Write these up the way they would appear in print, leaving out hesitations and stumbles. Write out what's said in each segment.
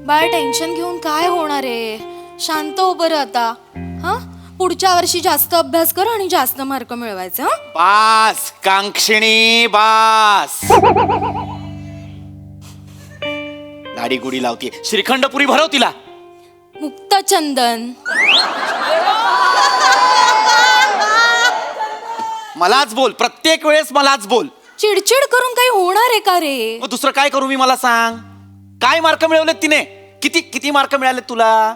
बाळ tension घेऊन काय होणार आहे? शांत हो बरं आता. हा, पुढच्या वर्षी जास्त अभ्यास कर आणि जास्त मार्क मिळवायचे. हा, बास कांक्षिणी बास. लाडी गुडी लावते. श्रीखंडपुरी भरव तिला. मुक्तचंदन. मलाच बोल, प्रत्येक वेळेस मलाच बोल. चिडचिड करून काही होणार आहे का रे? मग दुसरं काय करू मी, मला सांग. काय मार्क मिळवलेत तिने? किती किती मार्क मिळालेत तुला?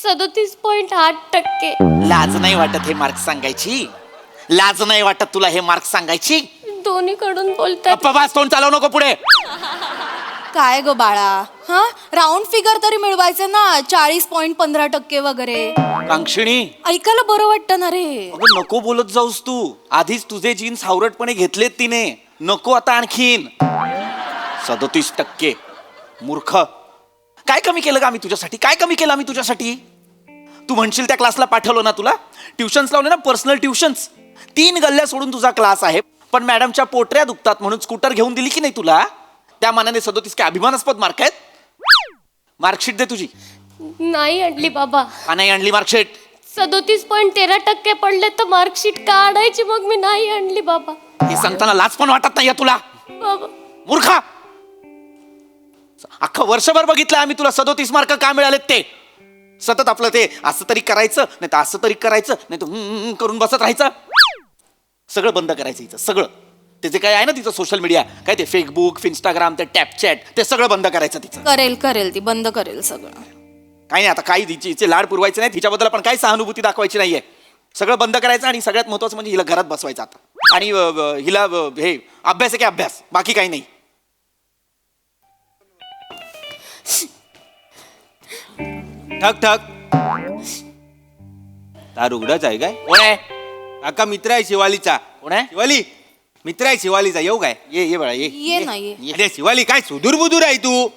37.8%. लाज नाही वाटत हे मार्क सांगायची? लाज नाही वाटत तुला हे मार्क सांगायची? दोन्हीकडून बोलतात. गप्पा बास, तोंड चालवू नको पुढे. काय ग बाळा, हा राऊंड फिगर तरी मिळवायचे ना, 40.15% वगैरे. कांक्षिणी, ऐकायला बरं वाटतं ना रे. अगं नको बोलत जाऊस तू. आधीच तुझे जीन्स हावरटपणे घेतलेत तिने. नको आता आणखीन. 37%. मूर्ख. काय कमी केलं का आम्ही तुझ्यासाठी? काय कमी केलं आम्ही तुझ्यासाठी? तू म्हणशील त्या क्लासला पाठवलं ना तुला? ट्युशन्स लावले ना, पर्सनल ट्युशन्स. 3 गल्ल्या सोडून तुझा क्लास आहे. पण मॅडमच्या पोटऱ्या दुखतात म्हणून स्कूटर घेऊन दिली की नाही तुला? त्या मानाने 37 काय अभिमानास्पद मार्क आहेत? मार्कशीट दे तुझी. नाही आणली बाबा. का नाही आणली मार्कशीट? 37.13% पडले तर मार्कशीट का आणायची? मग मी नाही आणली बाबा. हे सांगताना लाज पण वाटत नाही तुला? बाबा मूर्खा. अख्खं वर्षभर बघितलं आम्ही तुला 37 मार्क का मिळालेत ते. सतत आपलं ते असं तरी करायचं, नाही तर असं तरी करायचं, नाही तर करून बसत राहायचं. सगळं बंद करायचं हिचं, सगळं. ते जे काय आहे ना तिचं सोशल मीडिया, काय ते फेसबुक, इंस्टाग्राम, ते टॅपचॅट, ते सगळं बंद करायचं तिचं. करेल ती बंद करेल सगळं. काही नाही आता, काही हिचे लाड पुरवायचे नाही, तिच्याबद्दल पण काही सहानुभूती दाखवायची नाहीये. सगळं बंद करायचं आणि सगळ्यात महत्वाचं म्हणजे हिला घरात बसवायचं आता. आणि हिला हे अभ्यास आहे की अभ्यास, बाकी काही नाही. ठक ठक. तार उघडाच आहे काय? कोण आहे? काका मित्र आहे शिवालीचा. कोण आहे? शिवाली मित्र आहे शिवालीचा. येऊ काय? ये बाळा ये. ये नाही. अरे शिवाली काय सुदूर बुदूर आहे तू.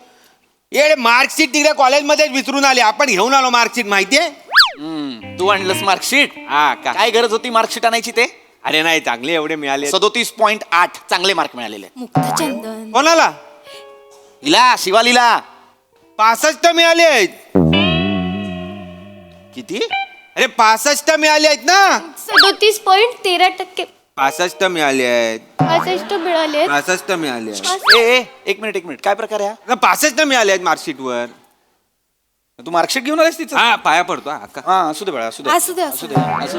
ये मार्कशीट तिकडे कॉलेजमध्येच विसरून आली. आपण घेऊन आलो मार्कशीट, माहितीये? तू आणलंस मार्कशीट? हा का? काय गरज होती मार्कशीट आणायची ते? अरे नाही, चांगले एवढे मिळाले. 37.8 चांगले मार्क मिळालेले आहेत. मुक्तचंदन. कोणाला? हिला, शिवालीला. 65 मिळाले आहेत. किती? अरे 65 मिळाले आहेत ना. 37.13%. 65 मिळाले आहेत. 65 मिळाले. 65 मिळाले आहेत. ए एक मिनिट, काय प्रकार आहे हा? 65 मिळाले आहेत मार्कशीट वर. तू मार्कशीट घेऊन आलीस तिचं? हा, पाया पडतो हा का. हा, असू दे बाळा, असू दे. असू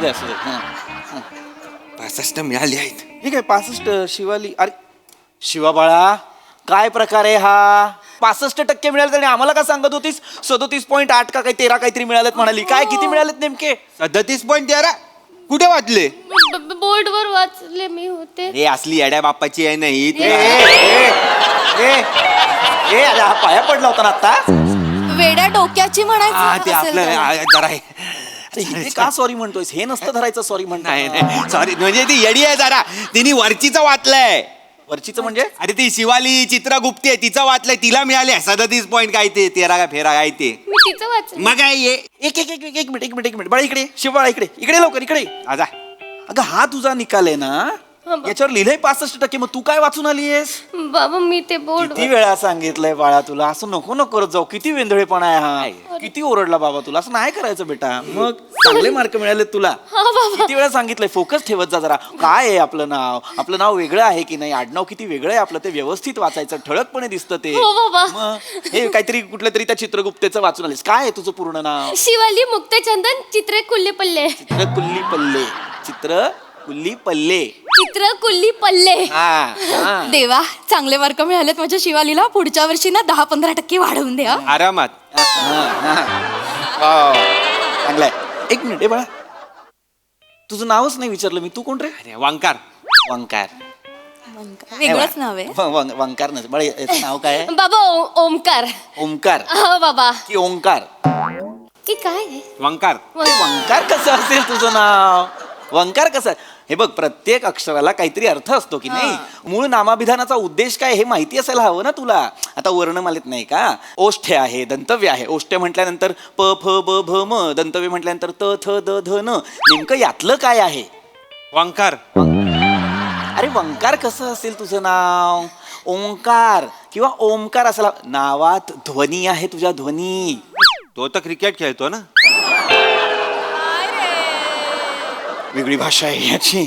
दे. हा. 65 मिळाले आहेत. ठीक आहे, 65. शिवाली, अरे शिवा बाळा, काय प्रकार आहे हा? 65% मिळाले आणि आम्हाला का सांगत होतीस 37.8 का काही 13 काहीतरी मिळालेत म्हणाली? काय किती मिळालेत नेमके? 37.13. कुठे वाचले? बोर्डवर वाचले मी होते. हे असली येड्या बाप्पाची आहे नाही. अरे हा पाया पडला होता ना आता. वेड्या डोक्याची ते म्हणायचं असेल आपलं तर. जरा आहे. अरे इथे का सॉरी म्हणतोयस? हे नसतं धरायचं सॉरी नाही म्हणताय. नाही सॉरी, म्हणजे ती येडी आहे जरा. तिने वरचीचं वाचलंय. वरचीचं म्हणजे? अरे ती शिवाली चित्रगुप्ती आहे, तिचं वाचलंय. तिला मिळाले 37 पॉईंट काय ते 13 का फेरा काय ते. मी तिचं वाचलं. मग काय ये एक मिनिट बाळा, इकडे शिव बाळा, इकडे लवकर इकडे. आजा. अगं हा तुझा निकाल आहे ना, याच्यावर लिहिलंय 65%. मग तू काय वाचून आलीयस? बाबा मी ते बोर्ड. किती वेळा सांगितलंय बाळा तुला, असं नको करत जाऊ. किती वेंधळेपणा आहे हा. किती ओरडला बाबा तुला, असं नाही करायचं बेटा. मग चांगले मार्क मिळाले तुला. किती वेळा सांगितलंय, फोकस ठेवत जा जरा. काय आहे आपलं नाव वेगळं आहे की नाही, आडनाव किती वेगळं आहे आपलं, ते व्यवस्थित वाचायचं, ठळकपणे दिसतं ते. हो बाबा. मग हे काहीतरी कुठल्या तरी त्या चित्रगुप्तेचं वाचून आलीस. काय आहे तुझं पूर्ण नाव? शिवाली मुक्तचंदन चित्र कुल्ले पल्ले. चित्रकुल्ली पल्ले. चित्रकुल्ली पल्ले. चित्र कुल्ली पल्ले. हा. देवा, चांगले मार्क मिळालेत माझ्या शिवालीला. पुढच्या वर्षी ना 10-15% वाढवून द्या. आरामात. चांगलाय. एक मिनिट बाळा, तुझं नावच नाही विचारलं मी. तू कोण रे? अरे वांकार. वंकार. वेगळंच नाव आहे. वंकार नाही बाळा, याचं नाव काय आहे? बाबा ओमकार. ओमकार हो बाबा. की ओंकार? की काय आहे? वांकार. वंकार कसं असेल तुझं नाव? वंकार कसं? हे बघ, प्रत्येक अक्षराला काहीतरी अर्थ असतो की नाही. मूळ नामाभिधानाचा उद्देश काय हे माहिती असायला हवं ना तुला. आता वर्णमालेत नाही का, ओष्ठ्य आहे, दंतव्य आहे. ओष्ठ्य म्हटल्यानंतर प फ ब भ म, दंतव्य म्हटल्यानंतर त थ द ध न. नेमकं यातलं काय आहे? वांकार. अरे वंकार कसं असेल तुझं नाव? ओंकार किंवा ओमकार असायला. नावात ध्वनी आहे तुझ्या, ध्वनी. तो तर क्रिकेट खेळतो ना. वेगळी भाषा आहे याची.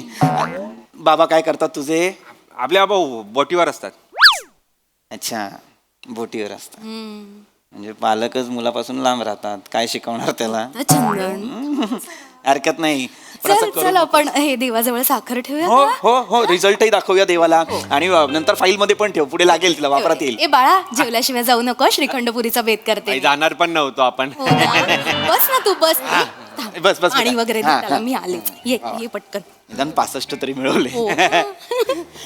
बाबा काय करतात तुझे? आपल्या बाबा बोटीवर असतात. अच्छा, बोटीवर असतात. म्हणजे पालकच मुलापासून लांब राहतात. काय शिकवणार त्याला? चंदन, हरकत नाही. पण असं चल करू चल नको. आपण हे देवाजवळ साखर ठेवूया हो का? हो हो, रिझल्टही दाखवूया देवाला. आणि नंतर फाईल मध्ये पण ठेव, पुढे लागेल तिला, वापरात येईल. ए बाळा, जेवल्याशिवाय जाऊ नको. श्रीखंडपुरीचा बेत करते. काही जाणार पण नव्हतो आपण. हो ना? बस ना तू, बस. बस बस पाणी वगैरे दे हा, त्याला, हा. मी आले. ये ये पटकन. निदान 65 तरी मिळवले. हो.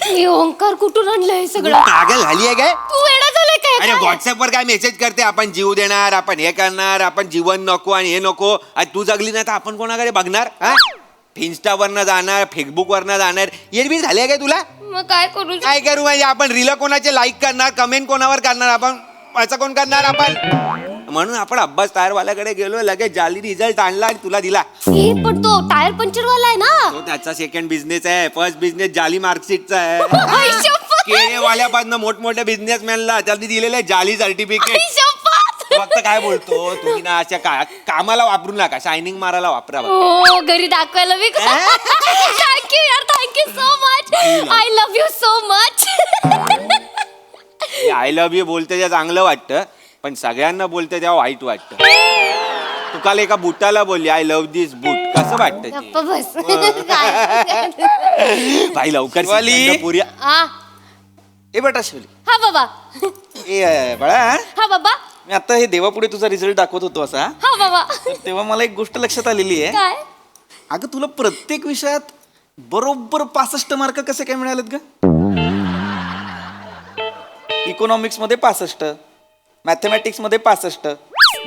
हे ओंकार कुठून आणलंय सगळं? पागल झाली आहे काय? तू वेडा झालाय काय? अरे व्हॉट्सअपवर काय मेसेज करते, आपण जीव देणार, आपण हे करणार, आपण जीवन नको आणि हे नको. आणि तू जगली नाही तर आपण कोणाकडे बघणार? हा, इन्स्टावरनं जाणार, फेसबुकवरनं जाणार. एरबी झाले काय तुला? मग काय करू? काय करू म्हणजे आपण रील कोणाचे लाईक करणार, कमेंट कोणावर करणार, आपण असं कोण करणार आपण? म्हणून आपण अब्बास टायरवाल्याकडे गेलो, लगेच जाली रिझल्ट आणला आणि तुला दिला. हे पण तो टायर पंक्चर वाला आहे ना. तो त्याचा सेकंड बिझनेस आहे. फर्स्ट बिझनेस जाली मार्कशीटचा आहे. आई शपथ. केळेवाल्यापासून मोठमोठ्या बिझनेसमॅनला त्यांनी दिलेले जाली सर्टिफिकेट. आई शपथ. फक्त काय बोलतो तुम्ही ना, अशा कामाला वापरू नका, शायनिंग मारायला वापरा. हो, घरी दाखवायला मी. थँक्यू यार, thank you so much. I love you so much. I love you बोलते तेव्हा चांगलं वाटतं, पण सगळ्यांना बोलते तेव्हा वाईट वाटतं. तू काल एका बुटाला बोलली आय लव्ह दिस बूट, कसं वाटतं ते? गप्प बस. भाई लवकर शिवाली. शिकवलं पुऱ्या. हा ए बेटा शिवली. हा बाबा. ए बाळा, हा बाबा. मी आता हे देवापुढे तुझा रिझल्ट दाखवत होतो असा, हा बाबा. तर तेव्हा मला एक गोष्ट लक्षात आलेली आहे. काय? अगं तुला प्रत्येक विषयात बरोबर 65 मार्क कसे काय मिळालेत ग? इकॉनॉमिक्स मध्ये 65, मॅथमॅटिक्स मध्ये 65,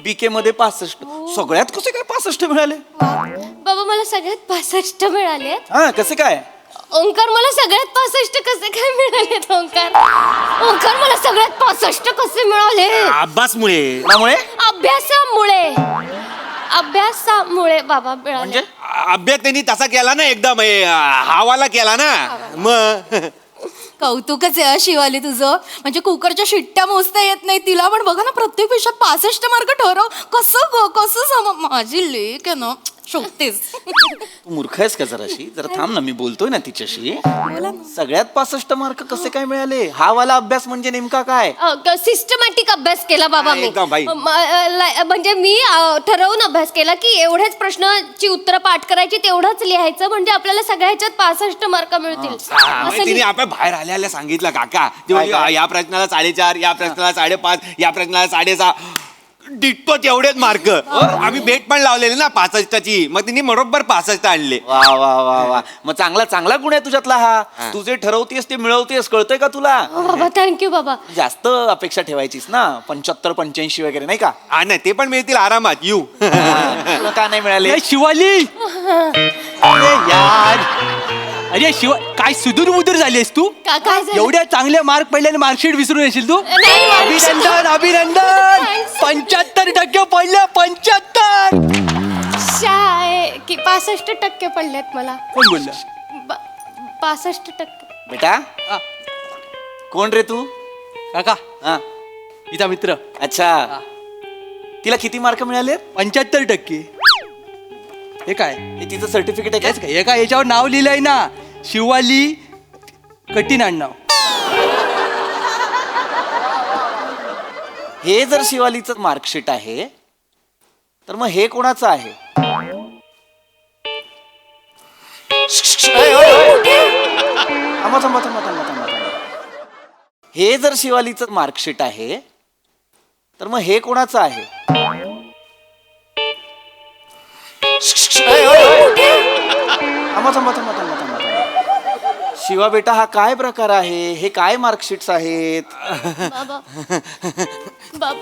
बीके मध्ये 65, सगळ्यात कसे काय 65 मिळाले? बाबा मला सगळ्यात 65 मिळाले. हा, कसे काय? ओंकार मला सगळ्यात 65 कसे काय मिळाले? ओंकार मला सगळ्यात 65 कसे मिळाले? अभ्यासमुळे. त्यामुळे अभ्यासामुळे. अभ्यासामुळे बाबा मिळाले. म्हणजे अभ्यास त्यांनी तसा केला ना एकदम, हावाला केला ना मग. कौतुकच आहे शिवाली तुझं. म्हणजे कुकरच्या शिट्ट्या मोजता येत नाही तिला, पण बघा ना प्रत्येक विषयात 65 मार्क ठरव. कसं माझी लेक आहे ना, शोधतेस. तू मूर्ख आहेस का जराशी? जरा थांब ना, मी बोलतोय ना तिच्याशी. बोला ना. सगळ्यात 65 मार्क कसे काय मिळाले? हा वाला अभ्यास म्हणजे नेमका काय? सिस्टमॅटिक अभ्यास केला बाबा मी. एकदम बाई. म्हणजे मी ठरवून अभ्यास केला की एवढ्याच प्रश्नाची उत्तरं पाठ करायची, तेवढंच लिहायचं, म्हणजे आपल्याला सगळ्या ह्याच्यात 65 मार्क मिळतील. असं तिने आपण बाहेर आल्याला सांगितलं काका, ती काय बोलली, काय? या प्रश्नाला 4.5, या प्रश्नाला 5.5, या प्रश्नाला 6.5. डिट्टो तेवढेच मार्क. आम्ही बेट पण लावलेली ना 65ची, मग तिने बरोबर 65 आणले. वा वा वा वा, मग चांगला गुण आहे तुझ्यातला हा. तू जे ठरवतेस ते मिळवतेस, कळतंय का तुला? हो बाबा, थँक्यू बाबा. जास्त अपेक्षा ठेवायचीस ना, 75 85 वगैरे, नाही का? हा नाही, ते पण मिळतील आरामात. येऊ. तुला का नाही मिळाले? शिवाली, अरे यार, अरे शिवा, काय सुदूर मुदूर झालीस तू? काय झालं? एवढ्या चांगले मार्क पडले, मार्कशीट विसरून येशील तू? नाही, marksheet. अभिनंदन अभिनंदन. Thanks. 75% पडले. 75. की 65% पडलेत मला. कोण बोललं? 65%. बेटा, हा, कोण रे तू? काका, हा, हिचा मित्र. अच्छा. तिला किती मार्क मिळाले? 75%. हे काय? हे तिचं सर्टिफिकेट आहे हेच का? काय? हे काय याच्यावर नाव लिहिलंय ना, शिवाली कठीण आडनाव. हे जर शिवालीचं मार्कशीट आहे तर मग हे कोणाचं आहे? थांबा. हे जर शिवालीचं मार्कशीट आहे तर मग हे कोणाचं आहे? थांबा. शिवा बेटा, हा काय प्रकार आहे? हे काय मार्कशीट्स आहेत? बाबा. बाबा.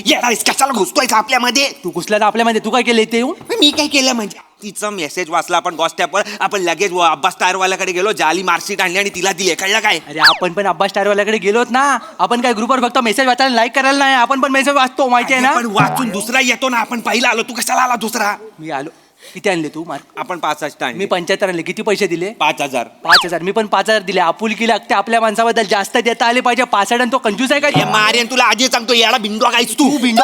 येडायस कशाला घुसतोय आपल्यामध्ये? तू घुसला ना आपल्यामध्ये, तू काय केलंय ते येऊन? मी काय केलं म्हणजे तिचा मेसेज वाचला आपण व्हॉट्सअपवर, आपण लगेच अब्बास टायरवाल्याकडे गेलो, जाली मार्कशीट आणली आणि तिला दिली. कळलं काय? अरे आपण पण अब्बास टायरवाल्याकडे गेलोत ना. आपण काय ग्रुपवर फक्त मेसेज वाचायला, लाईक करायला नाही, आपण पण मेसेज वाचतो, माहिती आहे ना? पण वाचून दुसरा येतो ना, आपण पहिला आलो, तू कशाला आला दुसरा? मी आलो. किती आणले तू मार्क? आपण 65 आणले. मी 75 आणले. किती पैसे दिले? 5000. 5000. मी पण 5000 दिले. आपुलकी लागते आपल्या माणसाबद्दल, जास्त देता आले पाहिजे. 65 आणि तो कंजूस आहे हे का? मारेन तुला आधी सांगतो, याला भिंडवा काहीच तू भिंडो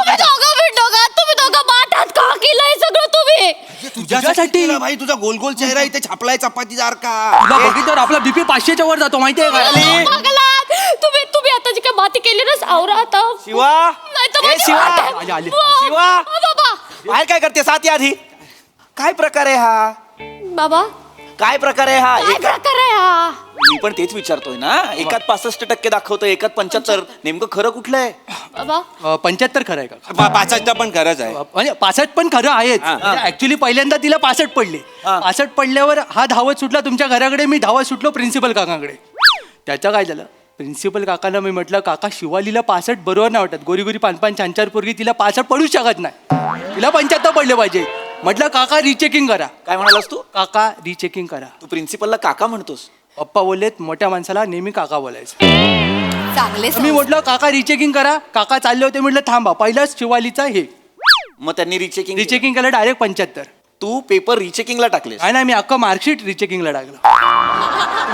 तुम्ही दोघं माठात का केलंय सगळं तुम्ही? तुझ्यासाठी केलं भाई, तुझा गोल गोल चेहरा इथे छापलाय चपाती सारखा. तुला बघितल्यावर आपला बीपी 500च्या वर जातो, माहितीये का? पागलात. तुम्ही आता जी काय माती केली ना, सावरा आता. शिवा नाहीतर ए, माझी शिवा वाट आहे. आले, आले. वा, शिवा. बाबा बाहेर काय करते साथ या आधी? काय प्रकार आहे हा? बाबा काय प्रकार आहे हा? काय प्रकार आहे हा? मी पण तेच विचारतोय ना. एकात 65% दाखवतोय, एकात 75. नेमकं खरं कुठलं आहे? बाबा 75 खरं आहे का? 65 पण खरंच आहे. म्हणजे 65 पण खरं आहेच. हा. ऍक्च्युली पहिल्यांदा तिला 65 पडले. हा. 65 पडल्यावर हा धावत सुटला तुमच्या घराकडे, मी धावत सुटलो प्रिन्सिपल काकांकडे. त्याचं काय झालं, प्रिन्सिपल काकांना मी म्हटलं, काका शिवालीला 65 बरोबर नाही वाटत. गोरी गोरी पान पान छान छान पोरगी, तिला 65 पडूच शकत नाही, तिला 75 पडले पाहिजे. म्हटलं काका रिचेकिंग करा. काय म्हणालास तू? काका रिचेकिंग करा. तू प्रिन्सिपलला काका म्हणतोस? पप्पा बोललेत मोठ्या माणसाला नेहमी काका बोलायचं. चांगले मी संस्कार. म्हटलं काका रिचेकिंग करा. काका चालले होते, म्हटलं थांबा, पहिलाच शिवालीचा हे मग त्यांनी रिचेकिंग रिचेकिंग केलं डायरेक्ट 75. तू पेपर रिचेकिंगला टाकलेस? नाही मी अख्खं मार्कशीट रिचेकिंगला टाकलं.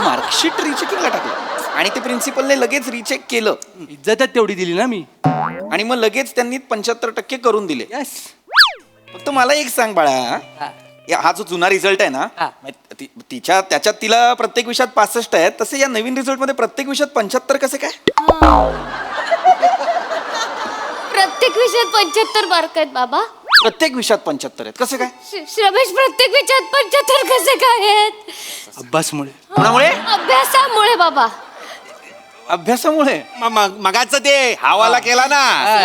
मार्कशीट रिचेकिंगला टाकलं आणि ते प्रिन्सिपलने लगेच रिचेक केलं इज्जतच तेवढी दिली ना मी. आणि मग लगेच त्यांनी 75% करून दिले. यस. फक्त मला एक सांग बाळा, हा जो जुना रिझल्ट आहे ना, हा. त्याच्यात तिला प्रत्येक विषयात 65 आहेत, तसे या नवीन रिझल्ट मध्ये प्रत्येक विषयात 75 कसे काय? प्रत्येक विषयात 75 मार्क आहेत बाबा. प्रत्येक विषयात 75 आहेत कसे काय? रमेश प्रत्येक विषयात 75 कसे काय आहेत? अभ्यासमुळे. कोणामुळे? अभ्यासामुळे बाबा. अभ्यासामुळे. मगाचं ते हावाला केला ना.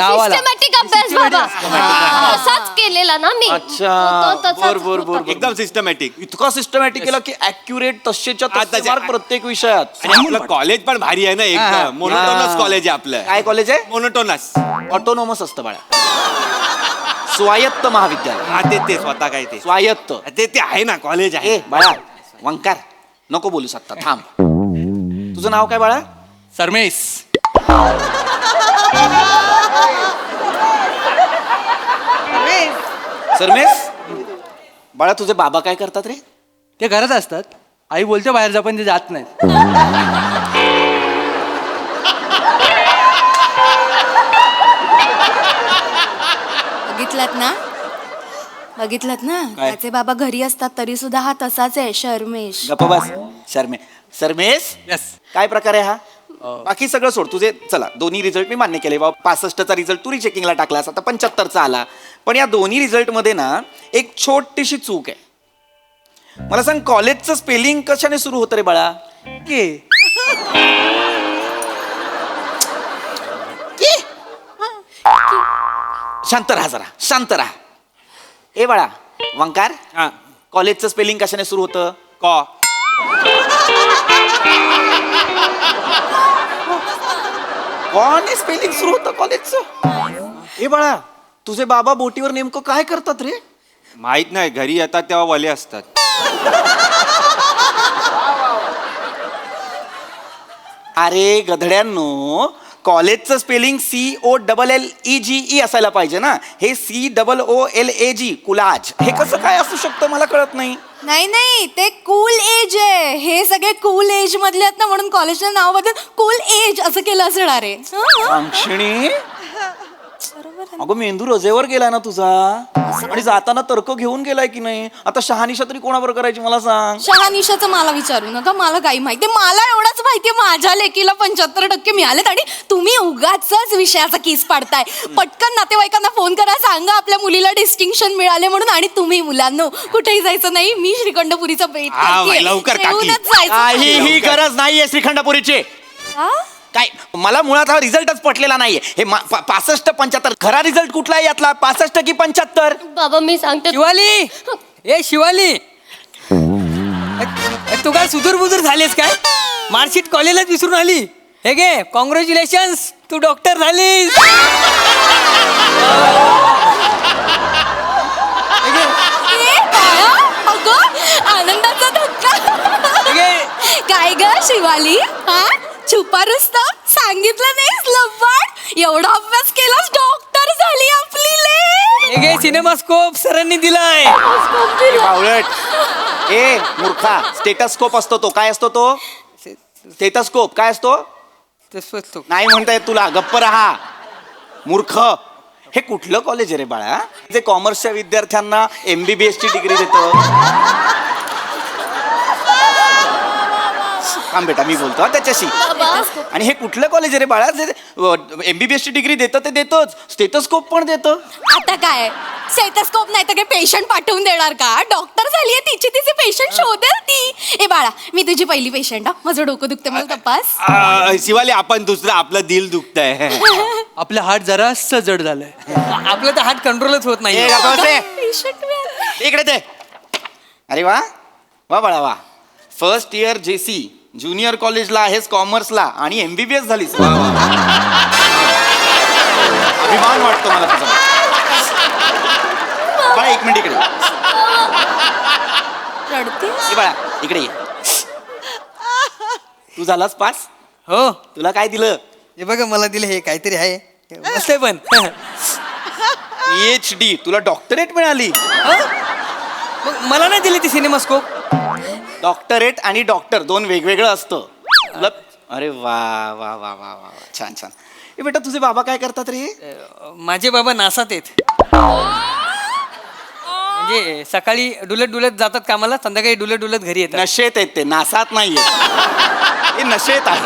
सिस्टमॅटिक अभ्यास बाबा. तसाच केलेला ना मी. अच्छा. तो तसाच बर बर होता. बर बर. एकदम सिस्टमॅटिक. इतका सिस्टमॅटिक केला की ऍक्युरेट तसेच्या तसे आताचे- मार्क प्रत्येक विषयात. आणि आपलं कॉलेज पण भारी आहे ना, एकदम मोनोटोनस कॉलेज आहे आपलं. काय कॉलेज आहे? मोनोटोनस. ऑटोनॉमस असतं बाळा. स्वायत्त महाविद्यालय. हा ते स्वतः काय ते स्वायत्त. ते आहे ना, कॉलेज आहे. ए बाळा वंकार नको बोलूस आता, थांब. तुझं नाव काय बाळा? सरमेश. सरमेश. बाळा तुझे बाबा काय करतात रे? ते घरात असतात. आई बोलते बाहेर जा, पण ते जात नाहीत. बघितलात ना काय? त्याचे बाबा घरी असतात तरी सुद्धा हा तसाच आहे, शर्मेश. गप्पा बस. सरमेश यस. काय प्रकार आहे हा? बाकी सगळं सोड. तुझे चला दोन्ही रिझल्ट मी मान्य केले बाबा. 65चा रिझल्ट तू रिचेकिंगला टाकलास, आता 75चा आला. पण या दोन्ही रिझल्ट मध्ये ना एक छोटीशी चूक आहे. मला सांग, कॉलेजचं स्पेलिंग कशाने सुरू होतं रे बाळा? के. शांत राहा जरा, शांत राहा. ए बाळा वंकार, हा. कॉलेजचं स्पेलिंग कशाने सुरू होतं? कॉ. कोण स्पेलिंग सुरू होतं कॉलेजचं? ए बाळा तुझे बाबा बोटीवर नेमकं काय करतात रे? माहित नाही, घरी येतात तेव्हा वले असतात. अरे गधड्यांनो, कॉलेजचं स्पेलिंग COLLEGE असायला पाहिजे ना. हे COOLAG कुलाज, हे कसं काय असू शकतं मला कळत नाही. नाही ते कूल एज आहे. हे सगळे कूल एज मधले आहेत ना, म्हणून कॉलेजचं नाव बदल कूल एज असं केलं असणार आहे. अंक्षिणी, अगं मेंदू रजेवर गेलाय ना तुझा, आणि जाताना तर्क घेऊन गेलाय की नाही? आता शहानिशा तरी कोणावर करायची मला सांग. शहानिशाचं मला विचारू नका, मला काही माहिती. मला एवढंच माहितीये, माझ्या लेकीला 75% मिळालेत आणि तुम्ही उगाच विषयाचा किस पाडताय. पटकन नातेवाईकांना फोन करा, सांगा आपल्या मुलीला डिस्टिंक्शन मिळाले म्हणून. आणि तुम्ही मुलांनो कुठेही जायचं नाही, मी श्रीखंडपुरीचा बेत हा, बाई, लवकर काकी. येऊनच जायचं. काहीही गरज नाहीये श्रीखंडपुरीची. हा? काय मला मुळात हा रिझल्टच पटलेला नाहीये. हे 65-75 खरा रिझल्ट कुठला आहे यातला? 65 की 75? बाबा मी सांगते. शिवाली, ए शिवाली, तू काय सुदूर बुजूर झालीस काय? मार्कशीट कॉलेजलाच विसरून आली. हे गे कॉंग्रॅच्युलेशन्स, तू डॉक्टर झालीस. ए, बाळा, अगं, आनंदाचा धक्का. काय ग शिवाली, हा छुपा रुस्तम, सांगितलं नाहीस लबाड? एवढा अभ्यास केलास, डॉक्टर झाली आपली ले. हे गे सिनेमास्कोप सरांनी दिलाय. ए मूर्खा, स्टेटस्कोप असतो तो. काय असतो तो? स्टेटस्कोप काय असतो? नाही म्हणता येत तुला, गप्प राहा मूर्ख. हे कुठलं कॉलेज आहे रे बाळा, जे कॉमर्सच्या विद्यार्थ्यांना MBBS ची डिग्री देतं? थांब बेटा, मी बोलतो त्याच्याशी. आणि हे कुठलं कॉलेज आहे रे बाळा, जे MBBS ची डिग्री देतं ते देतच, स्टेटस्कोप पण देतं. आता काय स्टेथोस्कोप नाही तर काय पेशंट पाठवून देणार का? डॉक्टर झालीये, तिची तिचे पेशंट शोधेल ती. ए बाळा, मी तुझी पहिली पेशंट हा. माझं डोकं दुखते, मला तपास. शिवाली, आपण दुसरं, आपलं दिल दुखतंय. आपलं हार्ट जरासं जड झालंय. आपलं तर हार्ट कंट्रोलच होत नाही. पेशंट इकडे ते. अरे वा वा बाळा वा. फर्स्ट इयर JC, ज्युनियर कॉलेजला आहेस कॉमर्सला आणि MBBS झालीस. अभिमान वाटतो मला तुझा. बाळा एक मिनिट इकडे. रडते. ए बाळा इकडे ये. तू झालास पास? हो, तुला काय दिलं? हे बघा मला दिलं हे काहीतरी आहे मस्त आहे पण. PhD, तुला डॉक्टरेट मिळाली. मग मला नाही दिली ती सिनेमास्कोप. डॉक्टरेट आणि डॉक्टर दोन वेगवेगळं असतं. तुला अरे वा वा वा वा वा, छान छान. ए बेटा, तुझे बाबा काय करतात रे? माझे बाबा नासात आहेत. म्हणजे सकाळी डुलत डुलत जातात कामाला, संध्याकाळी डुलत डुलत घरी येतात. नशेत आहेत ते, नासात नाहीये. हे नशेत आहे.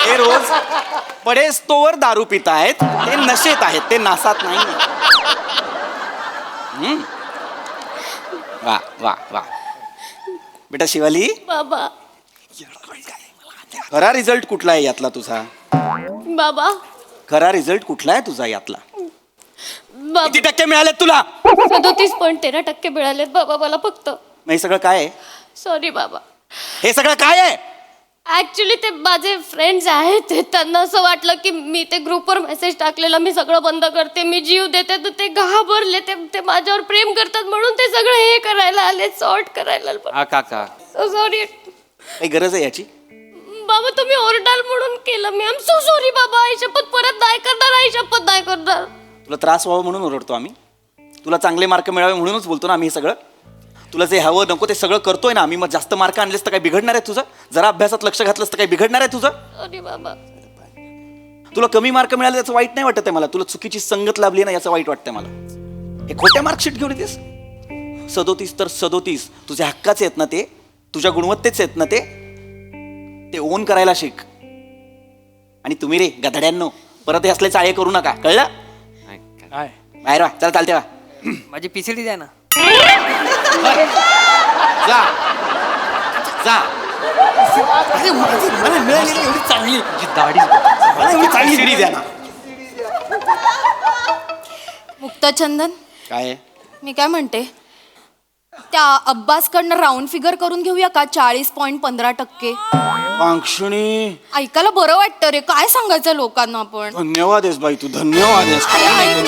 हे रोज पडेस्तोवर दारू पितायत, ते नशेत आहेत, ते नासात नाही. वा वा वा. बेटा शिवाली, बाबा खरा रिझल्ट कुठला आहे यातला तुझा? बाबा खरा रिझल्ट कुठला आहे तुझा यातला? बाबा किती टक्के मिळाले तुला? 37.13% मिळालेत बाबा मला फक्त. मग हे सगळं काय आहे? सॉरी बाबा. हे सगळं काय आहे? ऍक्च्युली ते माझे फ्रेंड्स आहेत, त्यांना असं वाटलं की मी ते ग्रुपवर मेसेज टाकलेला मी सगळं बंद करते, मी जीव देते, तर ते घाबरले. ते माझ्यावर प्रेम करतात म्हणून ते सगळं हे करायला आले, सॉर्ट करायला. काका, सॉरी काही गरज आहे याची? बाबा, तुम्ही ओरडाल म्हणून केलं मी. आय एम सो सॉरी बाबा. आई शपथ परत नाही करणार, आई शपथ नाही करणार. तुला त्रास व्हावा म्हणून ओरडतो आम्ही? तुला चांगले मार्क मिळावे म्हणूनच बोलतो ना आम्ही हे सगळं? तुला जे हवं नको ते सगळं करतोय ना आम्ही. मग जास्त मार्क आणलेस तर काय बिघडणार आहे तुझं? जरा अभ्यासात लक्ष घातलंस तर काय बिघडणार आहे तुझं? सॉरी बाबा. तुला कमी मार्क मिळाले त्याचं वाईट नाही वाटत आहे मला. तुला चुकीची संगत लाभली ना याचं वाईट वाटतंय मला. हे खोट्या मार्कशीट घेऊन येतेस. 37 तर 37 तुझ्या हक्काचे आहेत ना ते, तुझ्या गुणवत्तेचे आहेत ना ते. ते ओन करायला शिक. आणि तुम्ही रे गधड्यांनो, परत हे असले चाळे करू नका, कळलं? काय बाहेर वा, चला चालते वा. माझी PCD द्या ना. जा जा. मला मिळालेली एवढी चांगली जी दाढी मला एवढी चांगली शिडी द्या ना. मुक्ताचंदन, काय आहे? मी काय म्हणते, त्या अब्बासकडनं राऊंड फिगर करून घेऊया का? 40.15%. पांक्षणी, ऐकायला बरं वाटतं रे. काय सांगायचं लोकांना आपण? धन्यवाद आहेस बाई तू, धन्यवाद आहेस. अरे, आणि